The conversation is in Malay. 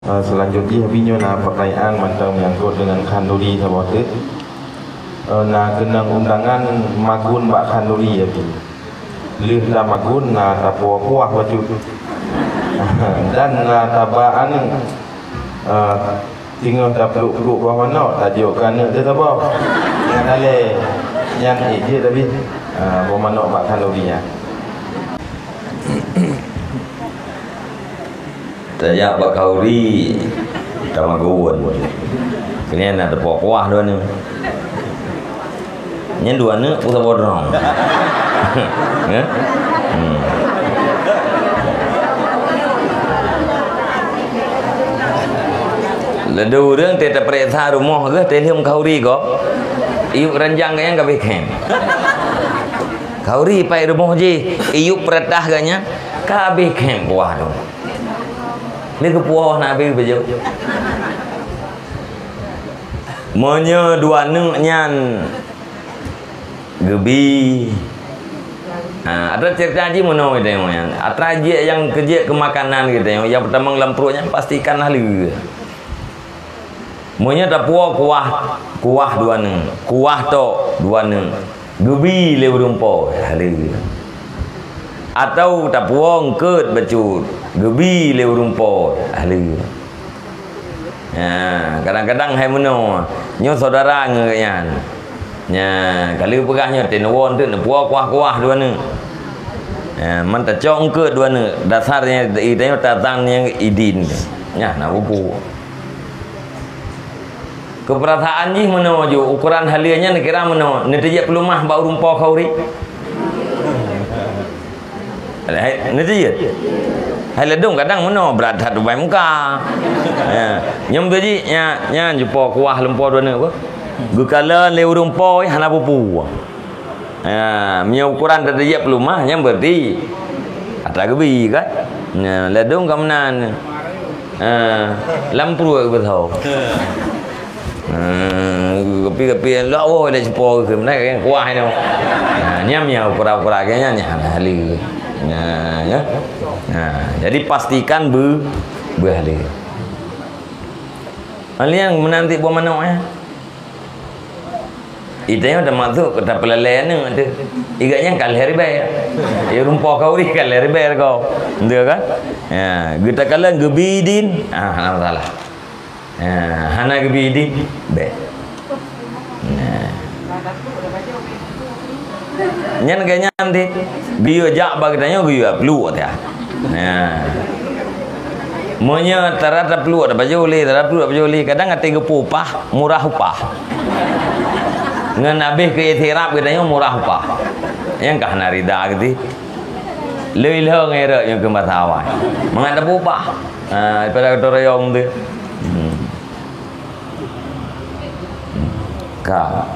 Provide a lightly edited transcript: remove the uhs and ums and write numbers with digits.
Selanjutnya binyo na pertanyaan mantang menyangkut dengan khanduri sahabat. Na kenang undangan magun bak khanduri ya bi. Lih dah magun na tapo kuah baju. Dan na tabaan tinggal tapluk-pluk bawah mana tajuk kan dia sahabat. Yang ale yang je tapi bermakna bak khanduri ya. Saya bak kauri tamaguan. Kini ada kuah dua ni. Yang dua ni usah bodong. Ya? Ledu orang tidak periksa rumah ke telum kauri ko. Iuk ranjang yang kabeh kem. Kauri pai rumah je, iuk peretah ganya kabeh kem kuah tu. Ni kepuah nak habis baju. Monya dua neng nyan gebi. Ada cerita je mono kita yang. Atra je yang kerja ke makanan kita yang pertama dalam perutnya pastikan ahli. Monya tak puah kuah dua neng. Kuah to dua neng. Gebi le rumpo ahli. Atau tak puang ket becut gebi le rumpo ahli. Kadang-kadang hai meno nyo saudara ngeuyan. Kalau pegahnya tenwon tu kuah dua ni. Man tak cong ket dua ni. Dasarnya itanya tatang yang idin. Nak buku. Keperasaan ni meno jo ukuran halianya ni kira meno ni tejak pelumah bau rumpo kauri. Nanti je. Hai ledung kadang mana berat hatu baik muka. Nyam beji nya jumpa kuah lempo dua ni apa? Gukala le urumpo hana pupu. Nya ukuran tadi je pelumah nyam berarti ada gebi kan. Ledung kamanan. Lampru betul. Kepi lawa le jumpa ke mana yang kuah ni. Nyam nya ukuran-ukuran kayaknya nya hali. Ya. Jadi pastikan berhalil. Ali yang menanti buah manok ya. Itanya dah masuk ke dalam pelalayan ni ada. Igaknya kalah riba ya. Ya rumpah kau ni kalah riba kau. Betul kan? Ya, kita kalah gebidin. Hana salah. Hana gebidin. Be. Nyan kayaknya nanti bio jak bagi tanya bio perlu dia. Monya terada perlu ada baju li, terada perlu baju li. Kadang ada 30 upah, murah upah. Ngan habis ke itiraf katanya murah upah. Yang kah narida gitu. Leuh ngerek yang ke matawai. Mengadap upah. Pada dorayong tu. Kah